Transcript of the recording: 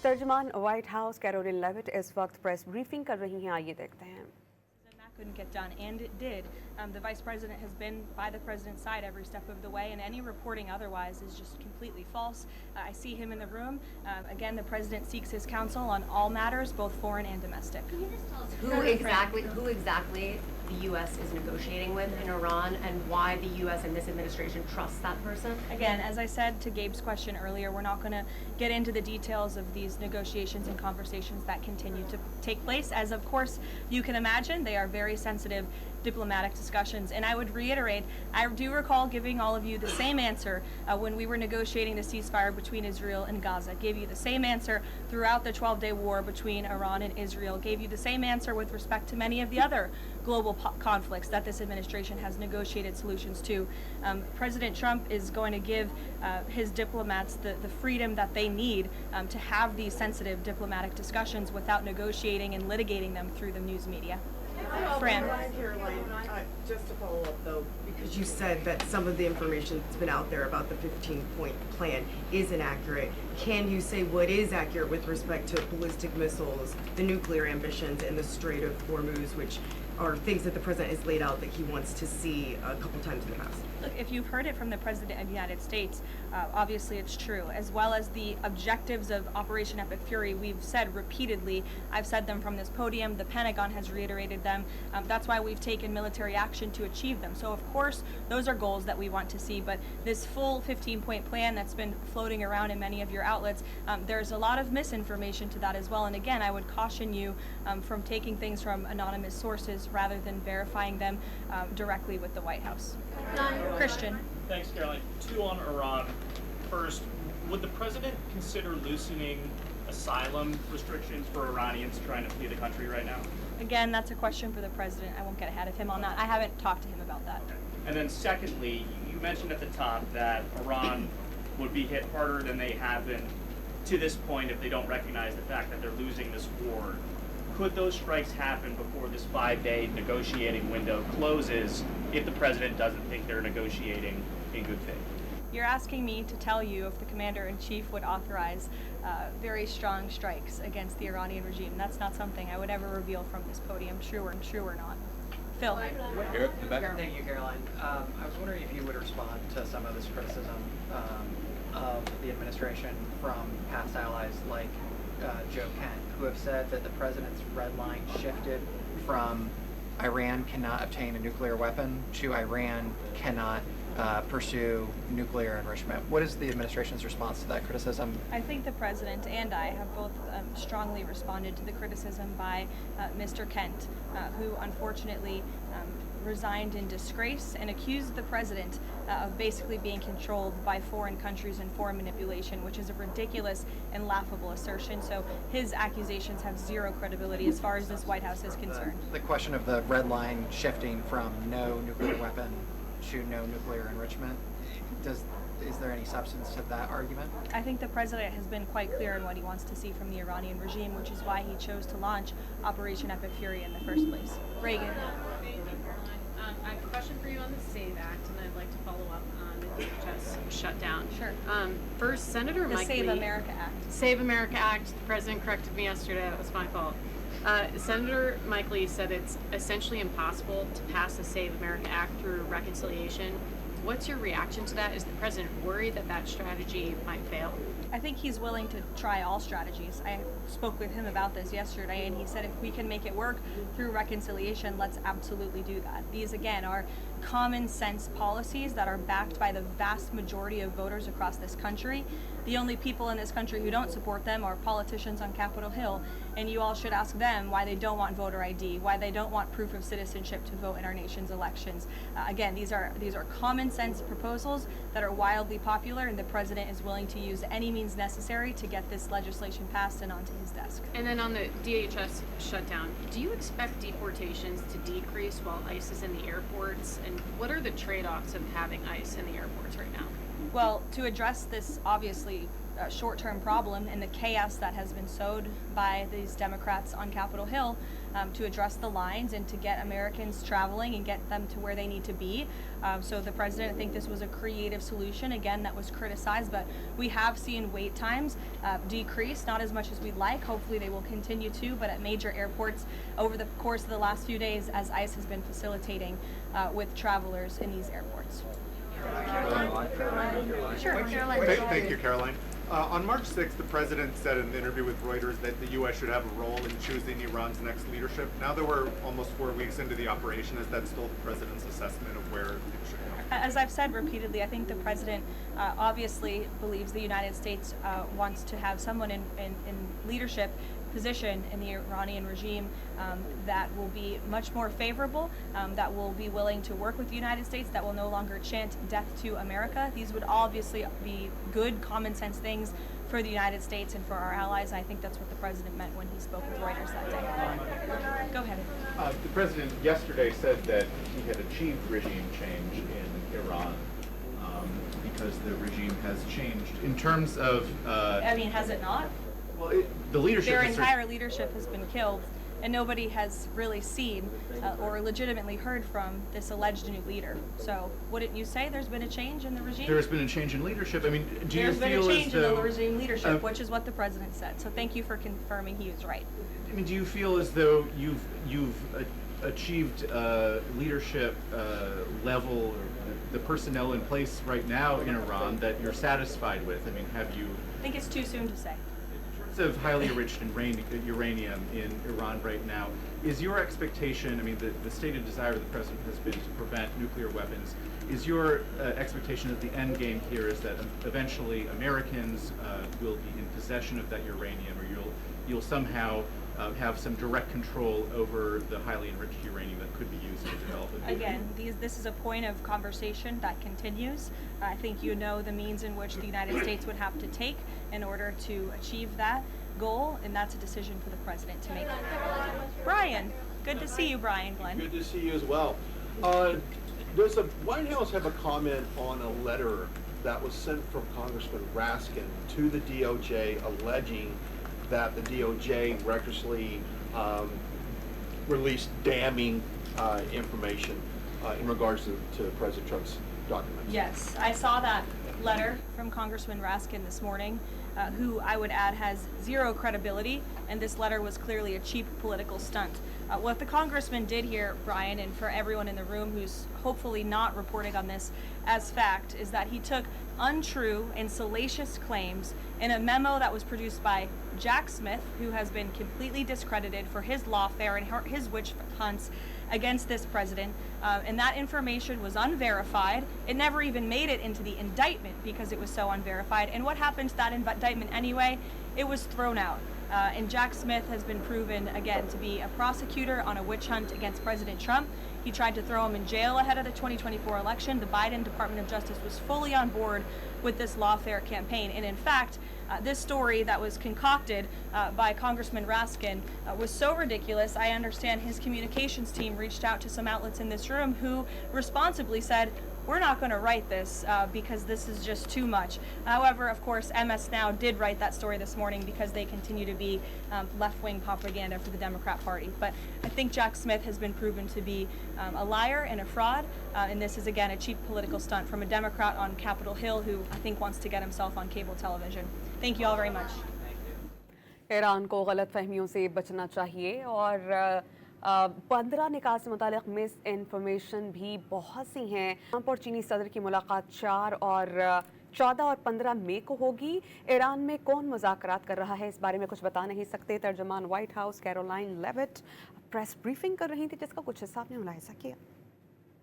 ترجمان white house کررہے اس وقت پریس بریفنگ کر رہی ہیں. آئیے دیکھتے ہیں. Couldn't get done, and it did. The vice president has been by the president's side every step of the way, and any reporting otherwise is just completely false. I see him in the room. Again, the president seeks his counsel on all matters, both foreign and domestic. Can you just tell us who exactly the U.S. is negotiating with in Iran, and why the U.S. and this administration trusts that person? Again, as I said to Gabe's question earlier, we're not going to get into the details of these negotiations and conversations that continue to take place, as of course you can imagine. They are very sensitive diplomatic discussions, and I would reiterate, I do recall giving all of you the same answer when we were negotiating the ceasefire between Israel and Gaza. Gave you the same answer throughout the 12-day war between Iran and Israel. Gave you the same answer with respect to many of the other global conflicts that this administration has negotiated solutions to. President Trump is going to give his diplomats the freedom that they need to have these sensitive diplomatic discussions without negotiating and litigating them through the news media. Fran. Caroline, just to follow up though, because you said that some of the information that's been out there about the 15-point plan is inaccurate. Can you say what is accurate with respect to ballistic missiles, the nuclear ambitions, and the Strait of Hormuz, which are things that the president has laid out that he wants to see a couple times in the past? Look, if you've heard it from the President of the United States, obviously it's true, as well as the objectives of Operation Epic Fury. We've said repeatedly, I've said them from this podium, the Pentagon has reiterated them. That's why we've taken military action to achieve them. So of course, those are goals that we want to see, but this full 15-point plan that's been floating around in many of your outlets, there's a lot of misinformation to that as well. And again, I would caution you from taking things from anonymous sources rather than verifying them directly with the White House. Christian. Thanks, Caroline. Two on Iran. First, would the president consider loosening asylum restrictions for Iranians trying to flee the country right now? Again, that's a question for the president. I won't get ahead of him on that. I haven't talked to him about that. Okay. And then secondly, you mentioned at the top that Iran would be hit harder than they have been to this point if they don't recognize the fact that they're losing this war. Could those strikes happen before this 5-day negotiating window closes if the president doesn't think they're negotiating in good faith? You're asking me to tell you if the commander-in-chief would authorize very strong strikes against the Iranian regime. That's not something I would ever reveal from this podium, true or not. Phil. Thank you, Caroline. I was wondering if you would respond to some of this criticism of the administration from past allies like Joe Kent, who have said that the president's red line shifted from Iran cannot obtain a nuclear weapon to Iran cannot pursue nuclear enrichment. What is the administration's response to that criticism? I think the president and I have both strongly responded to the criticism by Mr. Kent, who unfortunately resigned in disgrace and accused the president of basically being controlled by foreign countries and foreign manipulation, which is a ridiculous and laughable assertion. So his accusations have zero credibility as far as this White House is concerned. The question of the red line shifting from no nuclear weapon to no nuclear enrichment, is there any substance to that argument? I think the president has been quite clear in what he wants to see from the Iranian regime, which is why he chose to launch Operation Epic Fury in the first place. Reagan. I have a question for you on the SAVE Act, and I'd like to follow up on the DHS shutdown. Sure. First, Senator The Mike Save Lee. America Act. Save America Act. The president corrected me yesterday. That was my fault. Senator Mike Lee said it's essentially impossible to pass the Save America Act through reconciliation. What's your reaction to that? Is the president worried that that strategy might fail? I think he's willing to try all strategies. I spoke with him about this yesterday, and he said if we can make it work through reconciliation, let's absolutely do that. These, again, are common sense policies that are backed by the vast majority of voters across this country. The only people in this country who don't support them are politicians on Capitol Hill, and you all should ask them why they don't want voter ID, why they don't want proof of citizenship to vote in our nation's elections. Again, these are common sense proposals that are wildly popular, and the president is willing to use any means necessary to get this legislation passed and onto his desk. And then on the DHS shutdown, do you expect deportations to decrease while ICE is in the airports? And what are the trade-offs of having ICE in the airports right now? Well, to address this obviously short-term problem and the chaos that has been sowed by these Democrats on Capitol Hill to address the lines and to get Americans traveling and get them to where they need to be. So the president, I think this was a creative solution, again, that was criticized, but we have seen wait times decrease, not as much as we'd like. Hopefully they will continue to, but at major airports over the course of the last few days as ICE has been facilitating with travelers in these airports. Sure. Thank you, Caroline. On March 6th, the president said in an interview with Reuters that the U.S. should have a role in choosing Iran's next leadership. Now that we're almost 4 weeks into the operation, is that still the president's assessment of where things should go? As I've said repeatedly, I think the president obviously believes the United States wants to have someone in leadership position in the Iranian regime that will be much more favorable, that will be willing to work with the United States, that will no longer chant death to America. These would obviously be good common sense things for the United States and for our allies. I think that's what the president meant when he spoke with Reuters that day. Go ahead. The president yesterday said that he had achieved regime change in Iran because the regime has changed. In terms of... I mean, has it not? Well, the leadership... Their entire leadership has been killed, and nobody has really seen or legitimately heard from this alleged new leader. So wouldn't you say there's been a change in the regime? There's been a change in leadership. I mean, do you feel as though... There's been a change in the regime leadership, which is what the president said. So thank you for confirming he was right. I mean, do you feel as though you've achieved leadership level, or the personnel in place right now in Iran that you're satisfied with? I mean, have you... I think it's too soon to say. Of highly enriched uranium in Iran right now, is your expectation, I mean, the stated desire of the president has been to prevent nuclear weapons. Is your expectation that the end game here is that eventually Americans will be in possession of that uranium, or you'll somehow have some direct control over the highly enriched uranium that could be used to develop it? Again, this is a point of conversation that continues. I think you know the means in which the United States would have to take in order to achieve that goal, and that's a decision for the president to make. Brian, good to see you, Brian Glenn. Good to see you as well. Does the White House have a comment on a letter that was sent from Congressman Raskin to the DOJ alleging that the DOJ recklessly released damning information in regards to President Trump's documents? Yes, I saw that letter from Congressman Raskin this morning, who I would add has zero credibility, and this letter was clearly a cheap political stunt. What the congressman did here, Brian, and for everyone in the room who's hopefully not reporting on this as fact, is that he took untrue and salacious claims in a memo that was produced by Jack Smith, who has been completely discredited for his lawfare and his witch hunts against this president, and that information was unverified. It never even made it into the indictment because it was so unverified. And what happened to that indictment anyway? It was thrown out. And Jack Smith has been proven, again, to be a prosecutor on a witch hunt against President Trump. He tried to throw him in jail ahead of the 2024 election. The Biden Department of Justice was fully on board with this lawfare campaign. And in fact, this story that was concocted by Congressman Raskin was so ridiculous. I understand his communications team reached out to some outlets in this room who responsibly said, we're not going to write this because this is just too much. However, of course, MS Now did write that story this morning because they continue to be left-wing propaganda for the Democrat Party. But I think Jack Smith has been proven to be a liar and a fraud, and this is, again, a cheap political stunt from a Democrat on Capitol Hill who I think wants to get himself on cable television. Thank you all very much. Iran को गलत फहमियों से बचना चाहिए और 15 निकाह से मुतालिक miss information भी बहुत सी हैं। ट्रंप और चीनी सदर की मुलाकात 4 और 14 और 15 मई को होगी। ईरान में कौन मुज़ाकरात कर रहा है इस बारे में कुछ बता नहीं सकते। तर्जमान White House Karoline Leavitt press briefing कर रही थी जिसका कुछ हिस्सा आपने मुलाहिजा किया।